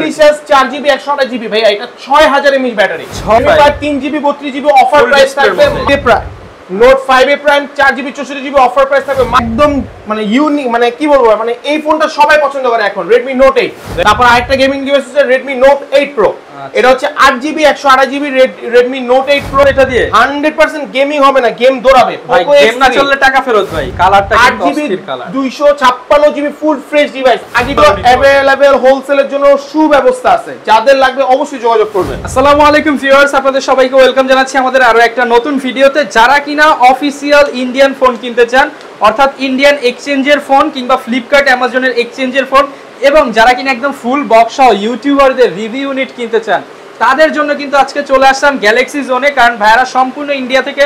A30s 4GB 128GB ভাই এটা 6000 mAh battery 3GB 32GB offer price থাকবে note 5A prime 4GB 64GB offer price থাকবে একদম মানে ইউনিক মানে কি বলবো মানে এই ফোনটা সবাই পছন্দ করে এখন Redmi Note 8 তারপর আরেকটা গেমিং ডিভাইস আছে Redmi Note 8 Pro এটা হচ্ছে 8GB 128GB Redmi Note 8 Pro এটা দিয়ে 100% গেমিং হবে না গেম দৌড়াবে ভাই গেম না চললে টাকা ফেরত ভাই কালারটা কিন্তু অস্থির colour 256GB full fresh device আগে তো अवेलेबल হোলসেলের জন্য সুব্যবস্থা আছে যাদের লাগবে অবশ্যই যোগাযোগ করবেন আসসালামু আলাইকুম ভিউয়ার্স আপনাদের সবাইকে ওয়েলকাম জানাচ্ছি আমাদের আরো একটা নতুন ভিডিওতে যারা কিনা অফিশিয়াল ইন্ডিয়ান ফোন কিনতে চান অর্থাৎ ইন্ডিয়ান এক্সচেঞ্জের ফোন কিংবা ফ্লিপকার্ট অ্যামাজনের এক্সচেঞ্জের ফোন এবং যারা কিনা একদম ফুল বক্স সহ ইউটিউবারদের রিভিউ ইউনিট কিনতে চান তাদের জন্য কিন্তু আজকে চলে আসলাম গ্যালাক্সি জোনে কারণ ভাইরা সম্পূর্ণ ইন্ডিয়া থেকে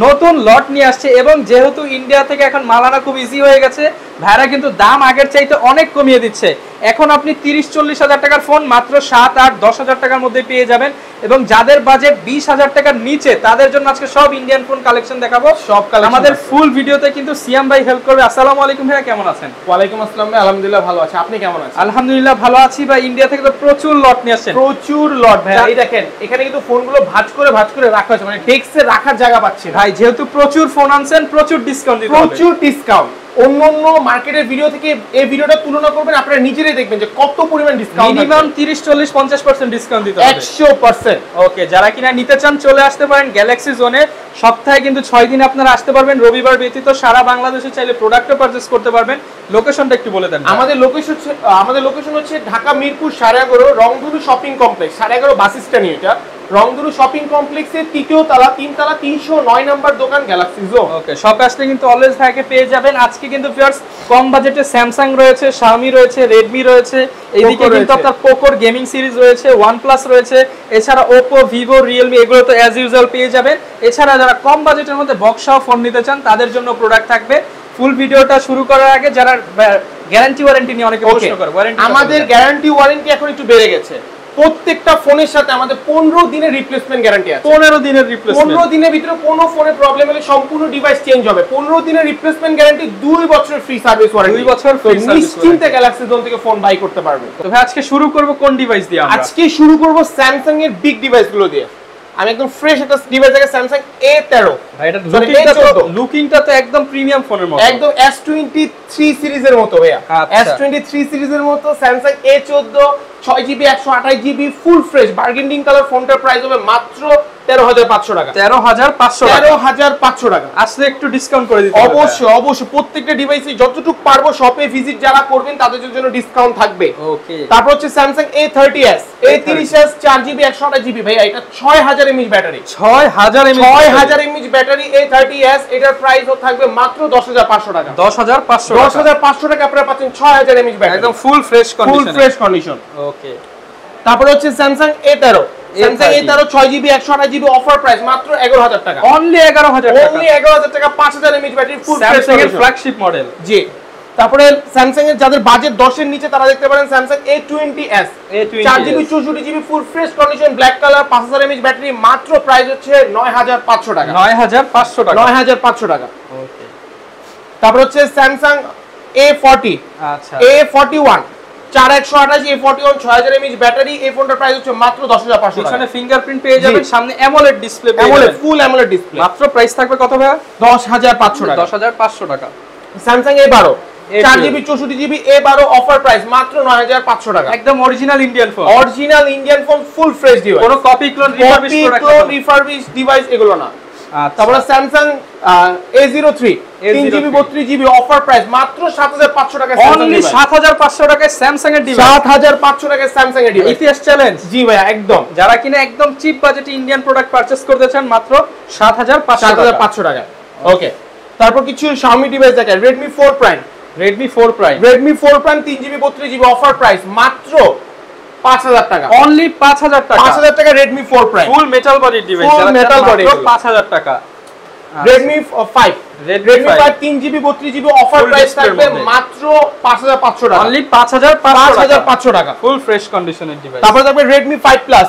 নতুন লট নিয়ে আসছে এবং যেহেতু ইন্ডিয়া থেকে এখন মাল আনা খুব ইজি হয়ে গেছে ভাইরা কিন্তু দাম আগের চাইতে অনেক কমিয়ে দিচ্ছে এখন আপনি 30-40 হাজার টাকার ফোন মাত্র 7-8-10 হাজার টাকার মধ্যে পেয়ে যাবেন এবং যাদের বাজেট 20 হাজার টাকার নিচে তাদের জন্য আজকে সব ইন্ডিয়ান ফোন কালেকশন দেখাবো সব আমাদের ফুল ভিডিওতে কিন্তু সিয়াম ভাই হেল্প করবে আসসালামু আলাইকুম ভাইয়া কেমন আছেন ওয়ালাইকুম আসসালাম ভাই আলহামদুলিল্লাহ ভালো আছি আপনি কেমন আছেন আলহামদুলিল্লাহ ভালো আছি ভাই ইন্ডিয়া থেকে তো প্রচুর লট নিয়ে আসছেন প্রচুর লট ভাই এই দেখেন এখানে কিন্তু ফোনগুলো ভাঁজ করে রাখা আছে মানে ডেস্কে রাখার জায়গা পাচ্ছি ভাই যেহেতু প্রচুর ফোন আনছেন প্রচুর ডিসকাউন্ট দিতে হবে প্রচুর ডিসকাউন্ট অন্যান্য মার্কেটের ভিডিও থেকে এই ভিডিওটা তুলনা করবেন আপনারা নিজেরাই দেখবেন যে কত পরিমাণ ডিসকাউন্ট মিনিমাম 30-40-50% ডিসকাউন্ট দিতে হবে 100% ওকে যারা কিনা নিতে চান চলে আসতে পারেন গ্যালাক্সি জোনে সপ্তাহে কিন্তু 6 দিন আপনারা আসতে পারবেন রবিবার ব্যতীত সারা বাংলাদেশে চাইলে প্রোডাক্টও পারচেজ করতে পারবেন লোকেশনটা একটু বলে দেন আমাদের লোকেশন হচ্ছে ঢাকা মিরপুর 11.5 রংধনু শপিং কমপ্লেক্স 11.5 বাস স্ট্যান্ড এটা রংধনু শপিং কমপ্লেক্সের তৃতীয় তলা 309 নাম্বার দোকান গ্যালাক্সি জোন ওকে শপে আসলে কিন্তু অলওয়েজ ভাইকে পেয়ে যাবেন আজকে কিন্তু ভিউয়ার্স কম বাজেটে স্যামসাং রয়েছে Xiaomi রয়েছে Redmi রয়েছে এইদিকে কিন্তু আপনার পোকোর গেমিং সিরিজ রয়েছে OnePlus রয়েছে এছাড়া Oppo Vivo Realme এগুলো তো অ্যাজ ইউজুয়াল পেয়ে যাবেন এছাড়া যারা কম বাজেটের মধ্যে বক্স সহ ফোন নিতে চান তাদের জন্য প্রোডাক্ট থাকবে ফুল ভিডিওটা শুরু করার আগে যারা গ্যারান্টি ওয়ারেন্টি নিয়ে অনেকে প্রশ্ন করে আমাদের গ্যারান্টি ওয়ারেন্টি এখন একটু বেড়ে গেছে প্রত্যেকটা ফোনের সাথে আমাদের 15 দিনের রিপ্লেসমেন্ট গ্যারান্টি আছে 15 দিনের রিপ্লেসমেন্ট 15 দিনের ভিতরে কোনো ফোনে প্রবলেম হলে সম্পূর্ণ ডিভাইস চেঞ্জ হবে 15 দিনের রিপ্লেসমেন্ট গ্যারান্টি 2 বছরের ফ্রি সার্ভিস ওয়ারেন্টি 2 বছর ফ্রি সার্ভিস নিশ্চিন্তে গ্যালাক্সি জোন থেকে ফোন বাই করতে পারবে তো ভাই আজকে শুরু করব কোন ডিভাইস দিয়ে আমরা আজকে শুরু করব স্যামসাং এর বিগ ডিভাইসগুলো দিয়ে আমি একদম ফ্রেশ একটা ডিভাইস থেকে স্যামসাং A13 ভাই এটা লুকিংটা তো একদম প্রিমিয়াম ফোনের মতো একদম S23 সিরিজের মতো ভাইয়া S23 সিরিজের মতো Samsung A14 6GB 128GB full fresh burgundy colour ফোনটার প্রাইস হবে মাত্র 13500 টাকা 13500 টাকা আসলে একটু ডিসকাউন্ট করে দিতে অবশ্যই প্রত্যেকটা ডিভাইসে যতটুকু পারবো শপে ভিজিট যারা করবেন তাদের জন্য ডিসকাউন্ট থাকবে ওকে তারপর হচ্ছে Samsung A30s A30s 4GB 128GB ভাই এটা 6000 mAh battery 6000 mAh battery A30s এটার প্রাইস থাকবে মাত্র 10500 টাকা 10500 টাকা আপনারা পাচ্ছেন 6000 mAh ব্যাটারি একদম ফুল ফ্রেশ কন্ডিশন ওকে তারপর হচ্ছে Samsung A13 Samsung A13 6GB 128GB offer price মাত্র 11000 টাকা অনলি 11000 টাকা 5000 mAh ব্যাটারি ফুল স্যামসাং এর ফ্ল্যাগশিপ মডেল জি তারপরে স্যামসাং এর যাদের বাজেট 10 এর নিচে তারা দেখতে পারেন Samsung A20s 4GB 64GB full fresh condition black colour 5000 mAh battery মাত্র প্রাইস হচ্ছে 9500 টাকা 9500 টাকা ওকে তারপর হচ্ছে স্যামসাং A40 আচ্ছা A41 4128 A41 6000 mAh ব্যাটারি এই ফোনটার প্রাইস হচ্ছে মাত্র 10500 টাকা পিছনে ফিঙ্গারপ্রিন্ট পেয়ে যাবেন সামনে অ্যামোলেড ডিসপ্লে পেয়ে যাবেন ফুল অ্যামোলেড ডিসপ্লে মাত্র প্রাইস থাকবে কত ভাই 10500 টাকা 10500 টাকা Samsung A12 4GB 64GB A12 offer price মাত্র 9500 টাকা একদম original Indian phone full fresh device কোনো কপি ক্লোন রিফারবিশ ডিভাইস এগুলো না তারপরে Samsung A03 3GB 32GB offer price মাত্র 7500 টাকা অনলি 7500 টাকায় স্যামসাং এর ডিভাইস 7500 টাকায় স্যামসাং এর ডিভাইস ইতিহাস চ্যালেঞ্জ জি ভাই একদম যারা কিনা একদম চিপ বাজেটে ইন্ডিয়ান প্রোডাক্ট পারচেজ করতে চান মাত্র 7500 টাকা ওকে তারপর কিছু Xiaomi ডিভাইস দেখেন Redmi 4 Prime 3GB 32GB offer price মাত্র 5000 টাকা অনলি 5000 টাকা Redmi 4 Prime ফুল metal body device metal body 5000 টাকা Redmi 5 3GB 32GB offer price থাকবে মাত্র 5500 টাকা অনলি 5500 টাকা ফুল ফ্রেশ কন্ডিশনের ডিভাইস তারপর থাকবে Redmi 5 Plus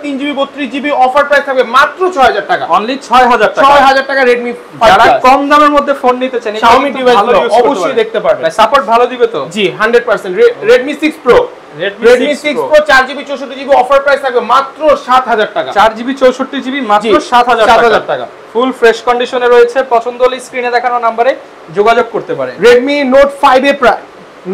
3GB 32GB offer price থাকবে মাত্র 6000 টাকা অনলি 6000 টাকা Redmi 5 যারা কম দামের মধ্যে ফোন নিতে চান Xiaomi ডিভাইসগুলো অবশ্যই দেখতে পারবেন সাপোর্ট ভালো দিবে তো জি 100% Redmi 6 Pro Redmi 6 Pro 4GB 64GB offer price থাকবে মাত্র 7000 টাকা। 4GB 64GB মাত্র 7000 টাকা। ফুল ফ্রেশ কন্ডিশনে রয়েছে। পছন্দ হলে স্ক্রিনে দেখানো নম্বরে যোগাযোগ করতে পারেন। Redmi Note 5A Prime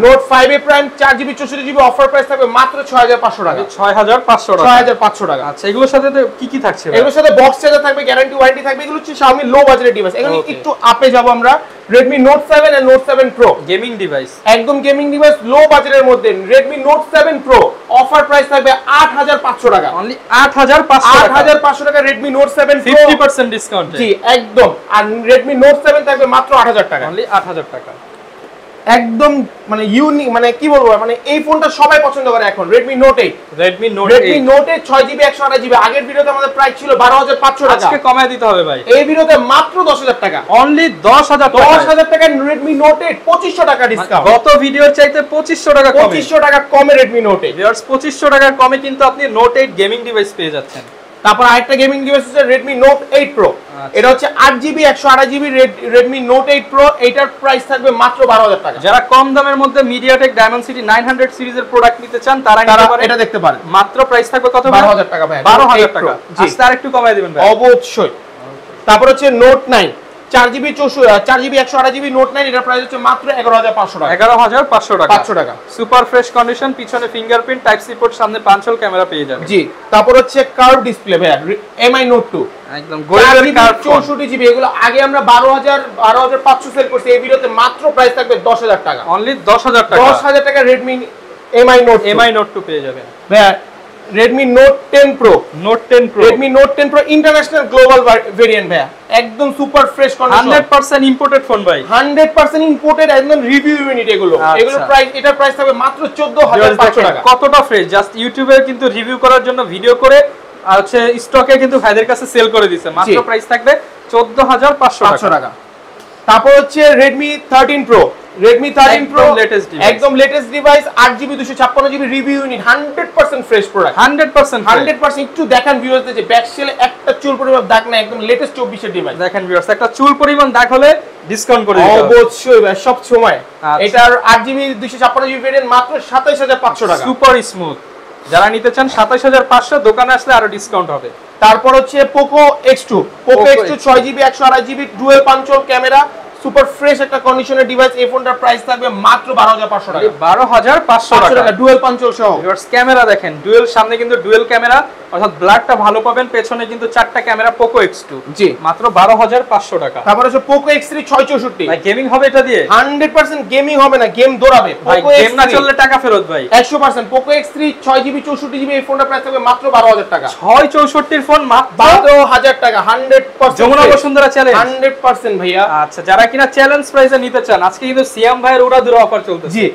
Note 5A Prime 4GB 64GB offer price থাকবে মাত্র 6500 টাকা। 6500 টাকা। আচ্ছা, এগুলোর সাথে কি কি থাকছে? এগুলোর সাথে বক্স চার্জার থাকবে, গ্যারান্টি ওয়ারেন্টি থাকবে। এগুলো হচ্ছে Xiaomi লো বাজেটের ডিভাইস। এখানে একটু আপে যাব আমরা। Redmi Note 7 and Note 7 Pro gaming device, একদম গেমিং ডিভাইস লো বাজেটের মধ্যে। Redmi Note 7 Pro offer price থাকবে 8500 টাকা। অনলি 8500 টাকা Redmi Note 7 Pro 50% ডিসকাউন্ট। জি একদম। আর Redmi Note 7 থাকবে মাত্র 8000 টাকা। অনলি 8000 টাকা। একদম মানে ইউনিক, মানে কি বলবো, মানে এই ফোনটা সবাই পছন্দ করে এখন। Redmi Note 8 Redmi Note 8 6GB 128GB। আগের ভিডিওতে আমাদের প্রাইস ছিল 12500 টাকা। আজকে কমায় দিতে হবে ভাই। এই ভিডিওতে মাত্র 10000 টাকা। অনলি 10000 টাকা Redmi Note 8 2500 টাকা ডিসকাউন্ট। গত ভিডিওর চাইতে 2500 টাকা কমে। 2500 টাকা কমে Redmi Note 8। ভিউয়ার্স 2500 টাকার কমে কিন্তু আপনি Note 8 গেমিং ডিভাইস পেয়ে যাচ্ছেন। তারপর আরেকটা গেমিং ডিভাইস হচ্ছে Redmi Note 8 Pro। এটা হচ্ছে 8GB 128GB Redmi Note 8 Pro। এটার প্রাইস থাকবে মাত্র 12000 টাকা। যারা কম দামের মধ্যে MediaTek Dimensity 900 সিরিজের প্রোডাক্ট নিতে চান তারা নিতে পারেন। এটা দেখতে পারেন। মাত্র প্রাইস থাকবে কত? 12000 টাকা ভাই। 12000 টাকা। আজকে আরেকটু কমায় দিবেন ভাই। অবশ্যই। তারপর হচ্ছে Note 9 4GB 128GB Note 9। এটার প্রাইস হচ্ছে মাত্র 11500 টাকা। 11500 টাকা। 500 টাকা। সুপার ফ্রেশ কন্ডিশন, পিছনে ফিঙ্গারপ্রিন্ট, টাইপ সি পোর্ট, সামনে পাঁচল ক্যামেরা পেয়ে যাবেন। জি। তারপর হচ্ছে কার্ভ ডিসপ্লে ভাই Mi Note 2 একদম গোল্ডেন কার্ভ 64GB। এগুলো আগে আমরা 12500 সেল করছি। এই ভিডিওতে মাত্র প্রাইস থাকবে 10000 টাকা। অনলি 10000 টাকা। 10000 টাকা Redmi Mi Note 2 পেয়ে যাবেন ভাই। Redmi Note 10 Pro Redmi Note 10 Pro international global variant ভাই। একদম super fresh condition, 100% imported phone ভাই। 100% ইম্পোর্টেড, একদম রিভিউ ইউনিট এগুলো। এগুলো প্রাইস, এটার প্রাইস থাকবে মাত্র 14500 টাকা। কতটা ফ্রেশ! জাস্ট ইউটিউবে কিন্তু রিভিউ করার জন্য ভিডিও করে আর হচ্ছে স্টকে কিন্তু ভাইদের কাছে সেল করে দিয়েছে। মাত্র প্রাইস থাকবে 14500 টাকা। তারপর হচ্ছে Redmi 13 Pro একদম latest device 8GB 256GB review unit, 100% fresh product. 100% একটু দেখেন ভিউয়ারদের যে ব্যাক সেলে একটা চুল পরিমাণ দাগ না, একদম লেটেস্ট 24 এর ডিভাইস। দেখেন ভিউয়ার্স, একটা চুল পরিমাণ দাগ হলে ডিসকাউন্ট করে দিতে হবে অবশ্যই ভাই, সব সময়। এটার 8GB 256GB ভেরিয়েন্ট মাত্র 27500 টাকা। Super smooth. যারা নিতে চান 27500, দোকানে আসলে আরো ডিসকাউন্ট হবে। তারপর হচ্ছে Poco X2 6GB 128GB dual পাঞ্চল camera, super fresh একটা কন্ডিশনের ডিভাইস। এই ফোনটার প্রাইস থাকবে মাত্র 12500 টাকা। 12500 টাকা ডুয়াল পাঞ্চল সহ। ভিউয়ার্স ক্যামেরা দেখেন, ডুয়াল, সামনে কিন্তু ডুয়াল ক্যামেরা, অর্থাৎ ব্ল্যাকটা ভালো পাবেন, পেছনে কিন্তু চারটা ক্যামেরা। Poco X2 জি মাত্র 12500 টাকা। তারপর হচ্ছে Poco X3 664। ভাই গেমিং হবে এটা দিয়ে? 100% গেমিং হবে না, গেম দৌড়াবে। Poco X না চললে টাকা ফেরত ভাই। 100% Poco X3 6GB 64GB এই ফোনটার প্রাইস থাকবে মাত্র 12000 টাকা। 664 এর ফোন মাত্র 12000 টাকা। 100% যমুনা বসুন্ধরা চ্যালেঞ্জ। 100% ভাইয়া। আচ্ছা, যারা কিনা চ্যালেঞ্জ প্রাইসে নিতে চান, আজকে কিন্তু সিয়াম ভাইয়ের উড়াধুরা অফার চলতেছে। জি,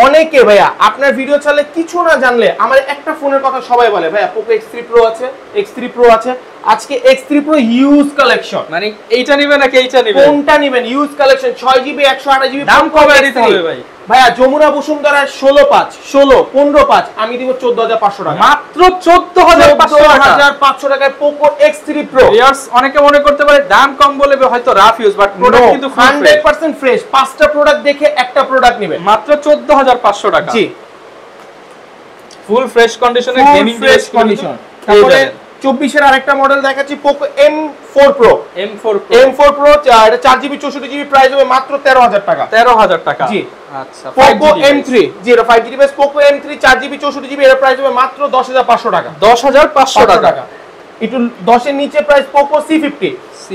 অনেকে ভাইয়া আপনার ভিডিও চালে কিছু না জানলে আমার একটা ফোনের কথা সবাই বলে, ভাইয়া Poco X3 Pro আছে, X3 Pro আছে। আজকে X3 Pro ইউজ কালেকশন, মানে এইটা নেবেন নাকি এইটা নেবেন? কোনটা নেবেন? Use collection 6GB 128GB। দাম কবে দিতে হবে ভাই? ভাইয়া যমুনা বসুন্ধরা 16.5 আমি দিব 14500 টাকা। মাত্র 14500 টাকায় Poco X3 Pro। ভিউয়ার্স অনেকে মনে করতে পারে দাম কম বলে হয়তো রাফ ইউজ, বাট প্রোডাক্ট কিন্তু 100% ফ্রেশ। পাঁচটা প্রোডাক্ট দেখে একটা প্রোডাক্ট নেবেন, মাত্র 14500 টাকা। জি, ফুল ফ্রেশ কন্ডিশনের গেমিং ফ্রেশ কন্ডিশন। তারপরে 24 এর আরেকটা মডেল দেখাচ্ছি, Poco M4 Pro। M4 Pro এটা 4GB 64GB প্রাইস হবে মাত্র 13000 টাকা। 13000 টাকা। জি। আচ্ছা, Poco M3 জি, এটা 5G device. Poco M3 4GB 64GB এর প্রাইস হবে মাত্র 10500 টাকা। 10500 টাকা। একটু 10 এর নিচে প্রাইস Poco C50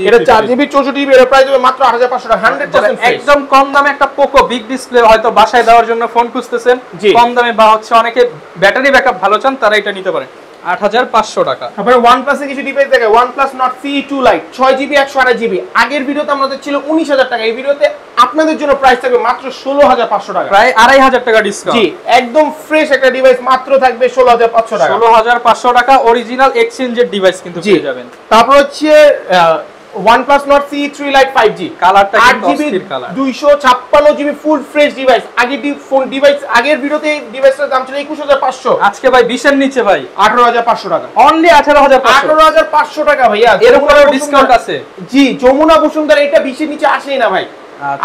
এটা 4GB 64GB এর প্রাইস হবে মাত্র 8500 টাকা। 100% একদম কম দামে একটা Poco বিগ ডিসপ্লে হয়তো বাসায় দেওয়ার জন্য ফোন খুঁজতেছেন, কম দামে বা হচ্ছে অনেকে ব্যাটারি ব্যাকআপ ভালো চান, তারা এটা নিতে পারেন 8500 টাকা। তারপরে OnePlus এর কিছু ডিভাইস দেখে, OnePlus Nord CE2 Lite 6GB 128GB। আগের ভিডিওতে আমাদের ছিল 19000 টাকা, এই ভিডিওতে আপনাদের জন্য প্রাইস থাকবে মাত্র 16500 টাকা, প্রায় 2500 টাকা ডিসকাউন্ট। জি, একদম ফ্রেশ একটা ডিভাইস মাত্র থাকবে 16500 টাকা। 16500 টাকা অরিজিনাল এক্সচেঞ্জের ডিভাইস কিন্তু পেয়ে যাবেন। তারপর হচ্ছে OnePlus Nord CE3 Lite 5G কালারটা কিন্তু অস্থির colour, 256GB full fresh device. আগের ভিডিওতে এই ডিভাইসটার দাম ছিল 21500, আজকে ভাই 20 এর নিচে ভাই 18500 টাকা। অনলি 18500 টাকা ভাইয়া। এর উপরেও ডিসকাউন্ট আছে। জি, যমুনা বসুন্ধরা এটা 20 এর নিচে আসেই না ভাই।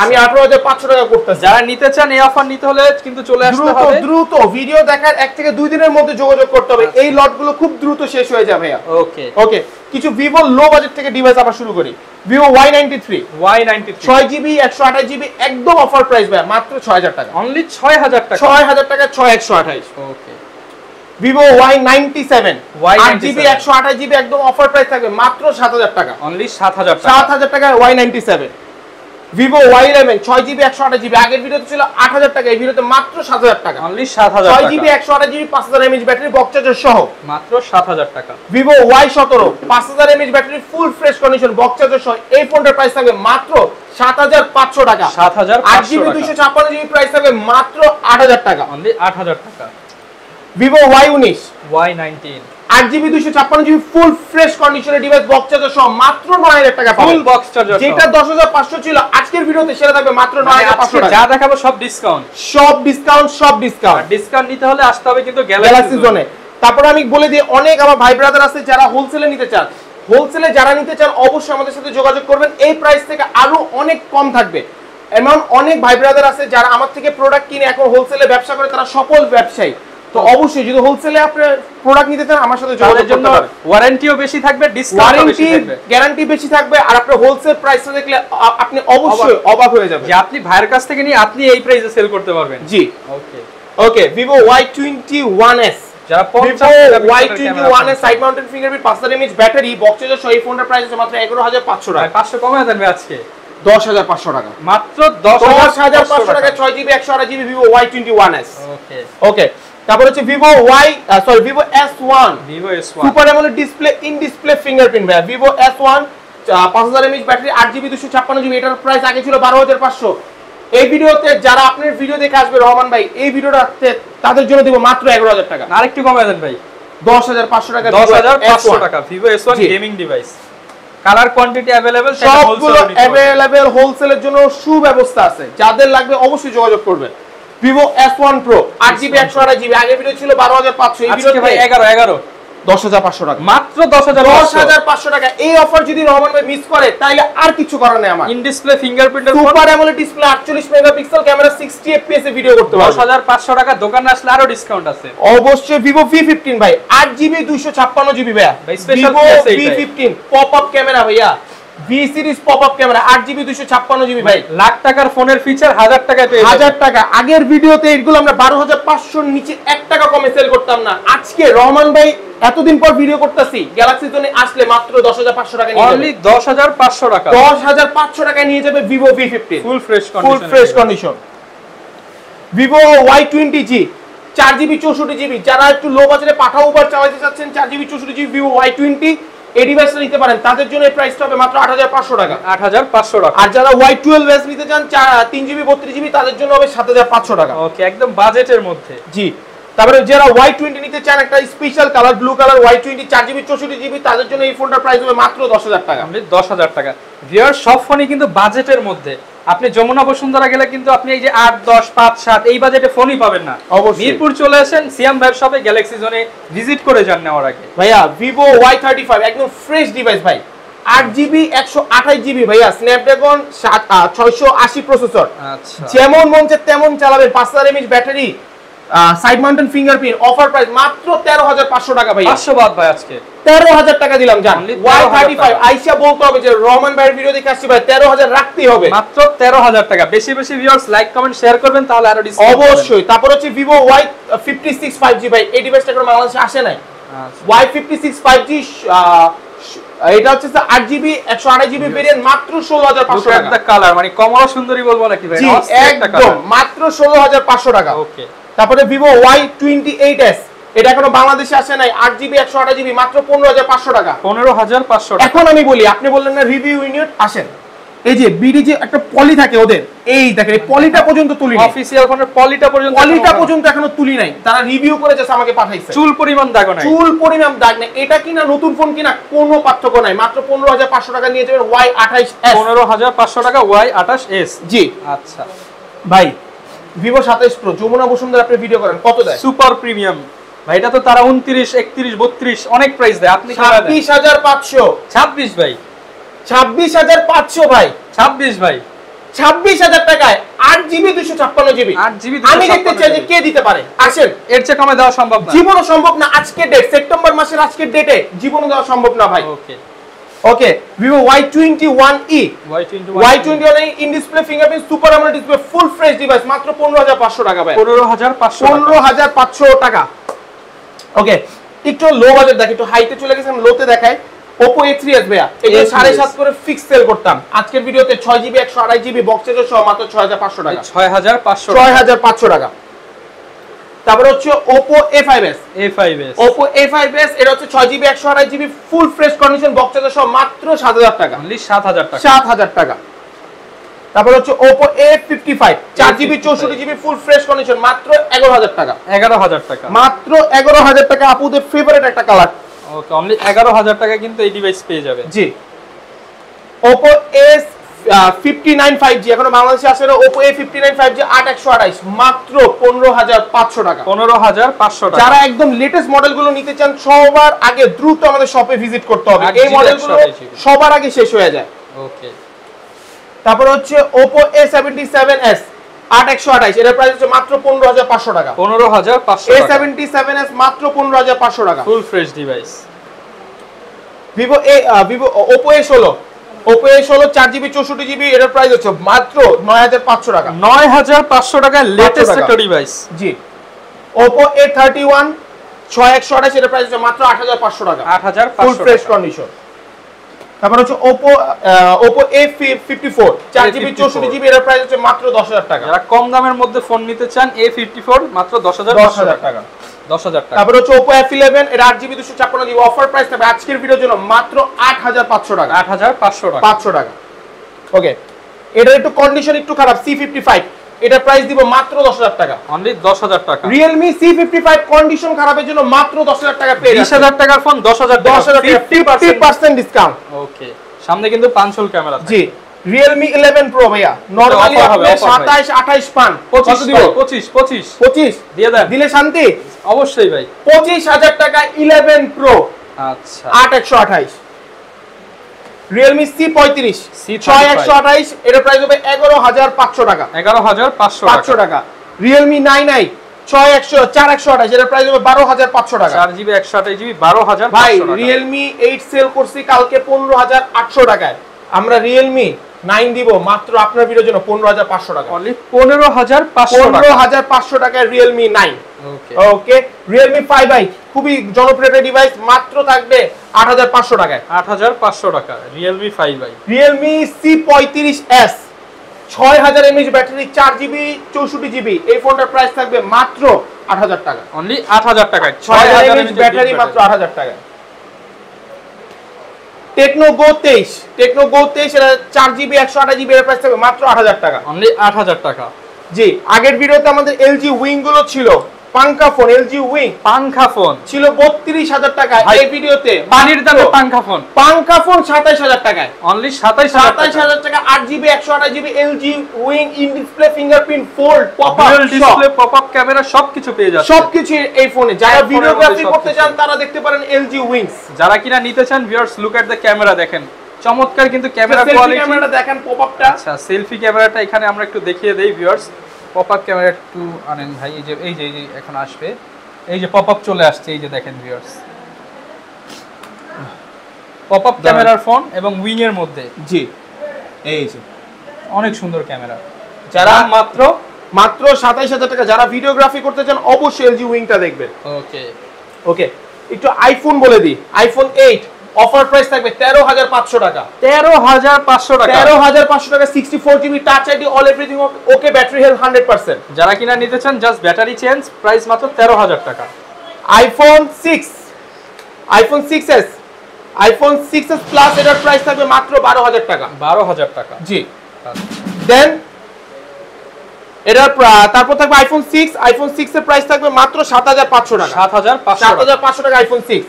আমি 18500 টাকা করতেছি। যারা নিতে চান এই অফার নিতে হলে কিন্তু চলে আসতে হবে দ্রুত ভিডিও দেখার 1 থেকে 2 দিনের মধ্যে যোগাযোগ করতে হবে। এই লটগুলো খুব দ্রুত শেষ হয়ে যাবে ভাইয়া। ওকে কিছু ভিভো লো বাজেট থেকে ডিভাইস আবার শুরু করি। ভিভো Y93 6GB 128GB একদম অফার প্রাইস ভাই, মাত্র 6000 টাকা, অনলি 6000 টাকা, 6000 টাকা 6128। ওকে ভিভো Y97 8GB 128GB একদম অফার প্রাইস থাকবে মাত্র 7000 টাকা, অনলি 7000 টাকা, 7000 টাকা Y97। Vivo Y11 6GB 128GB আগের ভিডিওতে ছিল 8000 টাকা, এই ভিডিওতে মাত্র 7000 টাকা, অনলি 7000 টাকা, 6GB 128GB 5000 mAh battery box charger সহ মাত্র 7000 টাকা। Vivo Y17 5000 mAh battery full fresh condition box charger সহ এই ফোনটার প্রাইস থাকবে মাত্র 7500 টাকা, 7500 8GB 256GB প্রাইস থাকবে মাত্র 8000 টাকা, অনলি 8000 টাকা। Vivo Y19 Y19 8GB 256GB full fresh কন্ডিশনের ডিভাইস বক্স চার্জার সহ মাত্র 9000 টাকা পাবেন, ফুল বক্স চার্জার যেটা 10500 ছিল আজকের ভিডিওতে সেটা থাকবে মাত্র 9500 টাকা। যা দেখাবো সব ডিসকাউন্ট, সব ডিসকাউন্ট নিতে হলে আসতে হবে কিন্তু গ্যালাক্সি জোনে। তারপর আমি বলে দিই, অনেক আমার ভাই ব্রাদার আছে যারা হোলসেলে নিতে চান, যারা নিতে চান অবশ্যই আমাদের সাথে যোগাযোগ করবেন, এই প্রাইস থেকে আরো অনেক কম থাকবে। এমন অনেক ভাই ব্রাদার আছে যারা আমার থেকে প্রোডাক্ট কিনে এখন হোলসেলে ব্যবসা করে, তারা সফল ব্যবসায়ী। তো অবশ্যই যদি হোলসেলে আপনি প্রোডাক্ট নিতে চান আমার সাথে যোগাযোগ করতে পারেন। ওয়ারেন্টিও বেশি থাকবে, ডিসকাউন্টও বেশি থাকবে, গ্যারান্টি বেশি থাকবে। আর আপনি হোলসেল প্রাইসটা দেখলে আপনি অবশ্যই অবাক হয়ে যাবেন যে আপনি ভাইয়ের কাছ থেকে নিয়ে আপনি এই প্রাইসে সেল করতে পারবেন। জি ওকে ভিভো Y21s যারা Y21s side mounted fingerprint 5000 mAh battery box charger সহ এই ফোনটার প্রাইস আছে মাত্র 11500 টাকা। 500 কমে দেন আজকে 10500 টাকা, মাত্র 10500 টাকা 6GB 128GB Vivo Y21s। Okay তারপর হচ্ছে Vivo Vivo S1 super AMOLED display in display fingerprint ভাই, Vivo S1 5000 mAh battery 8GB 256GB এটার প্রাইস আগে ছিল 12500। এই ভিডিওতে যারা আপনার ভিডিও দেখে আসবে রহমান ভাই, এই ভিডিওটাতে তাদের জন্য দেব মাত্র 11000 টাকা। আরেকটু কমায় দেন ভাই, 10500 টাকা, 10500 টাকা Vivo S1 gaming device. Colour quantity available, সবগুলো अवेलेबल, হোলসেলের জন্য সুব্যবস্থা আছে, যাদের লাগবে অবশ্যই যোগাযোগ করবেন। Vivo S1 Pro 8GB 128GB আগের ভিডিও ছিল 12500, এই ভিডিওতে ভাই 11 10500 টাকা, মাত্র 10500 টাকা। এই অফার যদি রহমান ভাই মিস করে তাহলে আর কিছু করার নেই আমার। ইন ডিসপ্লে ফিঙ্গারপ্রিন্টের super AMOLED display 48 megapixel camera 60 fps এ ভিডিও করতে পারবে। 10500 টাকা, দোকানে আসলে আরো ডিসকাউন্ট আছে অবশ্যই। ভিভো V15 ভাই 8GB 256GB ভাই, Vivo V15 pop up camera ভাইয়া, V series pop up camera 8GB 256GB ভাই, লাখ টাকার ফোনের ফিচার 1000 টাকায় পেয়ে যাবেন। 1000 টাকা। আগের ভিডিওতে এগুলো আমরা 12500 এর নিচে 1 টাকা কমে সেল করতাম না। আজকে রহমান ভাই এতদিন পর ভিডিও করতেছি, গ্যালাক্সি জোনে আসলে মাত্র 10500 টাকা নিয়ে যাবে, অনলি 10500 টাকা, 10500 টাকায় নিয়ে যাবে Vivo V15 full fresh condition. Vivo Y20G 4GB 64GB যারা একটু লো বাজেটে পাঠাও উবার চালাতে চাচ্ছেন, 4GB 64GB ভিভো Y20 এই ডিভাইসটা নিতে পারেন, তাদের জন্য এই প্রাইসটা হবে মাত্র 8500 টাকা, 8500 টাকা। আর যারা Y12s নিতে চান 3GB 32GB তাদের জন্য হবে 7500 টাকা। ওকে একদম বাজেটের মধ্যে। জি তারপরে যারা Y20 নিতে চান একটা special colour blue colour Y20 4GB 64GB তাদের জন্য এই ফোনটার প্রাইস হবে মাত্র 10000 টাকা, আমি 10000 টাকা। ভিউয়ার সব ফোনই কিন্তু বাজেটের মধ্যে। আপনি যমুনা বসুন্ধরা গেলে কিন্তু আপনি এই যে 8 10 5 7 এই বাজেটে ফোনই পাবেন না। মিরপুর চলে আসেন সিয়াম ভাইয়ের শপে, গ্যালাক্সি জোনে ভিজিট করে যান নেওয়ার আগে। ভাইয়া ভিভো Y35 একদম ফ্রেশ ডিভাইস ভাই, 8GB 128GB ভাইয়া, স্ন্যাপড্রাগন 680 প্রসেসর, আচ্ছা যেমন মন চায় তেমন চালাবেন, 5000 mAh battery, side mountain fingerprint, offer price মাত্র 13500 টাকা ভাই, 500 বাদ ভাই আজকে 13000 টাকা দিলাম জান। Y35 আইসা বলতে হবে যে রহমান ভাইয়ের ভিডিও দেখে আসছি ভাই 13000 রাখতেই হবে, মাত্র 13000 টাকা। বেশি বেশি ভিউয়ার্স লাইক কমেন্ট শেয়ার করবেন তাহলে আরো ডিসকাউন্ট অবশ্যই। তারপর হচ্ছে ভিভো Y56 5G ভাই, এই ডিভাইসটা এখন বাংলাদেশে আসে নাই। Y56 5G এটা হচ্ছে 8GB 128GB ভেরিয়েন্ট, মাত্র 16500 টাকা। একটা কালার মানে কমলা সুন্দরী বলবো নাকি ভাই, একদম মাত্র 16500 টাকা। ওকে তারপরে ভিভো Y28s এটা এখনো বাংলাদেশে আসে নাই, 8GB 128GB মাত্র 15500 টাকা, 15500 টাকা। এখন আমি বলি, আপনি বললেন না রিভিউ ইউনিট আসেন, এই যে বিডি যে একটা পলি থাকে ওদের, এই দেখেন এই পলিটা পর্যন্ত তুলি নাই, অফিশিয়াল ফোনের পলিটা পর্যন্ত এখনো তুলি নাই, তারা রিভিউ করে জাস্ট আমাকে পাঠাইছে, চুল পরিমাণ দাগ নাই, এটা কিনা নতুন ফোন কিনা কোনো পার্থক্য নাই, মাত্র 15500 টাকা নিয়ে যাবেন Y28s, 15500 টাকা Y28s। জি আচ্ছা ভাই ভিভো 27 প্রো যমুনা বসুন্ধরা আপনি ভিডিও করেন কত দেয়? সুপার প্রিমিয়াম ভাই, এটা তো তারা 29 31 32 অনেক প্রাইস দেয়, আপনি 26500, 26 ভাই, 26500 ভাই, 26 ভাই, 26,000 টাকায় 8GB 256GB। 8GB আমি দেখতে চাই যে কে দিতে পারে, আসেন। এর চেয়ে কমে দেওয়া সম্ভব না, জীবনও সম্ভব না। আজকের ডেট, সেপ্টেম্বর মাসের আজকের ডেটে জীবনও দেওয়া সম্ভব না ভাই। ওকে ওকে, Vivo Y21e, Y21e in display fingerprint super AMOLED display full fresh device, মাত্র 15,500 টাকা ভাই। 15,500 টাকা। ওকে, একটু লো বাজেট দেখি, একটু হাইতে চলে গেছেন, লোতে দেখাই। Oppo A3s ভাইয়া, এটা 7.5 করে ফিক্স সেল করতাম। আজকের ভিডিওতে 6GB 128GB বক্স চার্জার সহ মাত্র 6,500 টাকা। 6,500 টাকা। তারপর হচ্ছে Oppo A5s, Oppo A5s এটা হচ্ছে 6GB 128GB full fresh condition box charger সহ মাত্র 7,000 টাকা। অনলি 7,000 টাকা। 7,000 টাকা। তারপর হচ্ছে Oppo A55 4GB 64GB full fresh condition মাত্র 11,000 টাকা। 11,000 টাকা, মাত্র 11,000 টাকা। আপুদের ফেভারিট একটা কালার। ওকে, অনলি 11,000 টাকা কিন্তু এই ডিভাইস পেয়ে যাবে। জি, Oppo A59 5G এখনো বাংলাদেশে আসে না। Oppo A59 5G 8128 মাত্র 15,500 টাকা। 15,500 টাকা। যারা একদম লেটেস্ট মডেলগুলো নিতে চান সবার আগে দ্রুত আমাদের শপে ভিজিট করতে হবে, এই মডেলগুলো সবার আগে শেষ হয়ে যায়। ওকে, তারপর হচ্ছে Oppo A77s 8128 এর প্রাইস হচ্ছে মাত্র 15,500 টাকা। 15,500 টাকা। A77s মাত্র 15,500 টাকা। Full fresh device. Oppo A16, Oppo A16 4GB 64GB এর প্রাইস হচ্ছে মাত্র 9,500 টাকা। 9,500 টাকা লেটেস্ট একটা ডিভাইস। জি, Oppo A31 6128 এর প্রাইস হচ্ছে মাত্র 8,500 টাকা। 8,500 ফুল ফ্রেশ কন্ডিশন। তারপর হচ্ছে Oppo A54 4GB 64GB এর প্রাইস হচ্ছে মাত্র 10,000 টাকা। যারা কম দামের মধ্যে ফোন নিতে চান A54 মাত্র 10,000 টাকা। 10,000 টাকা। তারপর হচ্ছে Oppo F11 এর 8GB 256GB অফার প্রাইস থাকবে আজকের ভিডিওর জন্য মাত্র 8,500 টাকা। 8,500 টাকা। 500 টাকা। ওকে, এটার একটু কন্ডিশন একটু খারাপ, C55 এটা প্রাইস দিব মাত্র 10,000 টাকা। অনলি 10,000 টাকা। Realme C55 কন্ডিশন খারাপের জন্য মাত্র 10,000 টাকা পেয়ে যাচ্ছেন। 20,000 টাকার ফোন 10,000 টাকা, 50% ডিসকাউন্ট। ওকে, সামনে কিন্তু পাঁচল ক্যামেরা। জি, Realme 11 Pro ভাইয়া নরমালি আপনি 27 28 পান, 25 দিব। 25 দিয়ে দেন, দিলে শান্তি। অবশ্যই ভাই। 25,000 টাকা 11 Pro আচ্ছা, 8128। Realme C35 6128 এর প্রাইস হবে 11,500 টাকা। 11,500 টাকা। Realme 9i 4128 এর প্রাইস হবে 12,500 টাকা। 4GB 128GB 12,500 ভাই টাকা। Realme 8 সেল করছি কালকে 15,800 টাকায়। আমরা Realme 9 দিব মাত্র আপনার ভিডিওর জন্য 15,500 টাকা। অনলি 15,500 টাকা। 15,500 টাকায় Realme 9। ওকে, ওকে, Realme 5i খুবই জনপ্রিয় ডিভাইস, মাত্র থাকবে 8,500 টাকায়। 8,500 টাকা Realme 5i। Realme C35s 6,000 mAh battery 4GB 64GB এই ফোনটার প্রাইস থাকবে মাত্র 8,000 টাকা। অনলি 8,000 টাকা। 6,000 mAh ব্যাটারি মাত্র 8,000 টাকায়। Tecno Go 23 এর 4GB 128GB এর প্রাইস থাকবে মাত্র 8,000 টাকা। অনলি 8,000 টাকা। জি, আগের ভিডিওতে আমাদের LG Wing গুলো ছিল, পাঙ্কা ফোন LG Wing পাঙ্খা ফোন ছিল 32,000 টাকা। এই ভিডিওতে পানির দামে পাঙ্খা ফোন 27,000 টাকায়। অনলি 27,000 টাকা 8GB 128GB LG Wing in display fingerprint fold pop up display pop up camera সবকিছু পেয়ে যাচ্ছে। সবকিছু এই ফোনে। যারা ভিডিওগ্রাফি করতে চান তারা দেখতে পারেন LG Wings। যারা কিনা নিতে চান viewers look at the camera, দেখেন চমৎকার কিন্তু ক্যামেরা কোয়ালিটি। ক্যামেরাটা দেখেন পপ আপটা। আচ্ছা, সেলফি ক্যামেরাটা এখানে আমরা একটু দেখিয়ে দেই ভিউয়ার্স। পপ আপ ক্যামেরা একটু আনেন ভাই, এই যে এখন আসবে, এই যে পপ আপ চলে আসছে, এই যে দেখেন ভিউয়ার্স পপ আপ ক্যামেরার ফোন এবং উইং এর মধ্যে। জি, এই যে অনেক সুন্দর ক্যামেরা। যারা মাত্র 27,000 টাকা, যারা ভিডিওগ্রাফি করতে চান অবশ্যই LG Wingটা দেখবেন। ওকে, একটু আইফোন বলে দিই। আইফোন 8 অফার প্রাইস থাকবে 13,500 টাকা। 13,500 টাকা। 13,500 টাকা 64GB touch ID all everything okay, battery health 100%। যারা কিনা নিতে চান জাস্ট ব্যাটারি চেঞ্জ, প্রাইস মাত্র 13,000 টাকা। আইফোন 6s প্লাস এটার প্রাইস থাকবে মাত্র 12,000 টাকা। 12,000 টাকা। জি, দেন এটার তারপর থাকবে আইফোন 6 এর প্রাইস থাকবে মাত্র 7,500 টাকা। 7,500 টাকা আইফোন 6।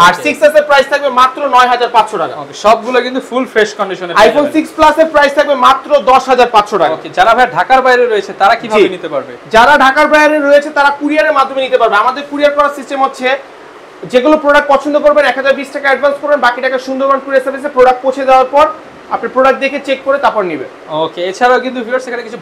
আর 6s এর প্রাইস থাকবে মাত্র 9,500 টাকা। ওকে, সবগুলো কিন্তু ফুল ফ্রেশ কন্ডিশনে। আইফোন 6 প্লাস এর প্রাইস থাকবে মাত্র 10,500 টাকা। ওকে, যারা ভাই ঢাকার বাইরে রয়েছে তারা কিভাবে নিতে পারবে? যারা ঢাকার বাইরে রয়েছে তারা কুরিয়ারের মাধ্যমে নিতে পারবে। আমাদের কুরিয়ার করার সিস্টেম হচ্ছে যেগুলো প্রোডাক্ট পছন্দ করবেন 1,020 টাকা অ্যাডভান্স করবেন, বাকি টাকা সুন্দরবন কুরিয়ার সার্ভিসে প্রোডাক্ট পৌঁছে দেওয়ার পর আপনি প্রোডাক্ট দেখে চেক করে তারপর নেবেন। ওকে, এছাড়াও কিন্তু ভিউয়ার্স এখানে কিছু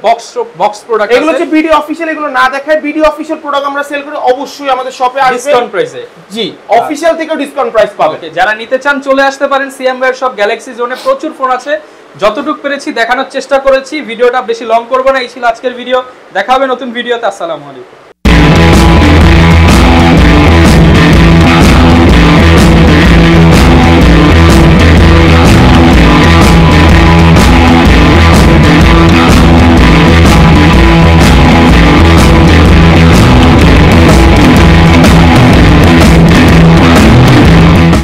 বক্স প্রোডাক্ট আছে, এগুলো হচ্ছে বিডি অফিশিয়াল, এগুলো না দেখায় বিডি অফিশিয়াল প্রোডাক্ট আমরা সেল করি, অবশ্যই আমাদের শপে আসবে ডিসকাউন্ট প্রাইসে। জি, অফিশিয়াল থেকেও ডিসকাউন্ট প্রাইস পাবেন। ওকে, যারা নিতে চান চলে আসতে পারেন সিএম ভাইয়ের শপ গ্যালাক্সি জোনে, প্রচুর ফোন আছে, যতটুকু পেরেছি দেখানোর চেষ্টা করেছি। ভিডিওটা বেশি লং করব না, এই ছিল আজকের ভিডিও, দেখা হবে নতুন ভিডিওতে। আসসালামু আলাইকুম।